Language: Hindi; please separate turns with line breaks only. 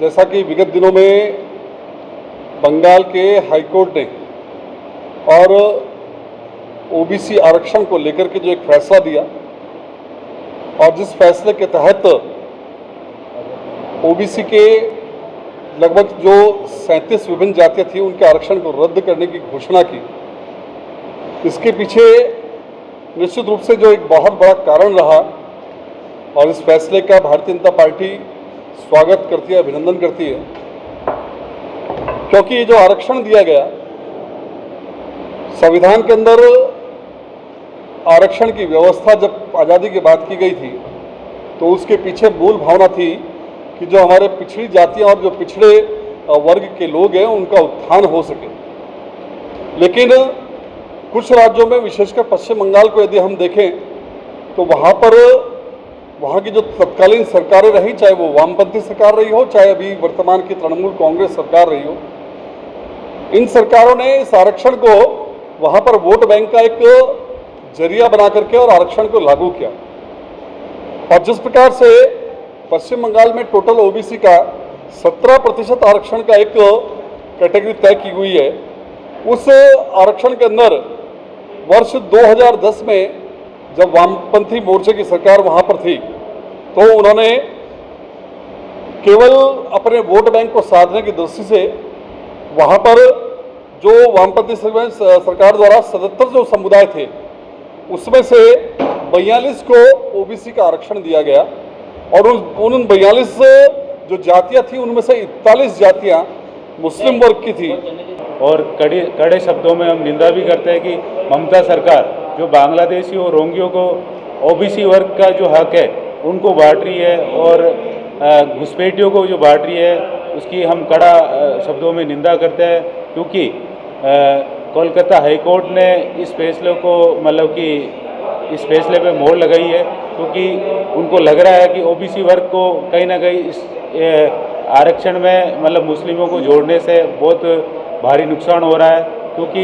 जैसा कि विगत दिनों में बंगाल के हाईकोर्ट ने और ओबीसी आरक्षण को लेकर के जो एक फैसला दिया और जिस फैसले के तहत ओबीसी के लगभग जो 37 विभिन्न जातियां थी उनके आरक्षण को रद्द करने की घोषणा की, इसके पीछे निश्चित रूप से जो एक बहुत बड़ा कारण रहा और इस फैसले का भारतीय जनता पार्टी स्वागत करती है, अभिनंदन करती है, क्योंकि ये जो आरक्षण दिया गया संविधान के अंदर आरक्षण की व्यवस्था जब आज़ादी की बात की गई थी तो उसके पीछे मूल भावना थी कि जो हमारे पिछड़ी जातियां और जो पिछड़े वर्ग के लोग हैं उनका उत्थान हो सके। लेकिन कुछ राज्यों में, विशेषकर पश्चिम बंगाल को यदि हम देखें तो वहाँ की जो तत्कालीन सरकारें रही, चाहे वो वामपंथी सरकार रही हो, चाहे अभी वर्तमान की तृणमूल कांग्रेस सरकार रही हो, इन सरकारों ने इस आरक्षण को वहाँ पर वोट बैंक का एक जरिया बना करके और आरक्षण को लागू किया। और जिस प्रकार से पश्चिम बंगाल में टोटल ओबीसी का 17% आरक्षण का एक कैटेगरी तय की हुई है, उस आरक्षण के अंदर वर्ष 2010 में जब वामपंथी मोर्चे की सरकार वहां पर थी तो उन्होंने केवल अपने वोट बैंक को साधने की दृष्टि से वहां पर जो वामपंथी सरकार द्वारा 77 जो समुदाय थे उसमें से 42 को ओबीसी का आरक्षण दिया गया और उन 42 जो जातियां थी उनमें से 41 जातियां मुस्लिम वर्ग की थी।
और कड़े शब्दों में हम निंदा भी करते हैं कि ममता सरकार जो बांग्लादेशी और रोंगियों को ओबीसी वर्ग का जो हक है उनको बांट रही है और घुसपैठियों को जो बांट रही है उसकी हम कड़ा शब्दों में निंदा करते हैं, क्योंकि कोलकाता हाईकोर्ट ने इस फैसले को मतलब कि इस फैसले पे मोहर लगाई है, क्योंकि उनको लग रहा है कि ओबीसी वर्ग को कहीं ना कहीं इस आरक्षण में मतलब मुस्लिमों को जोड़ने से बहुत भारी नुकसान हो रहा है, क्योंकि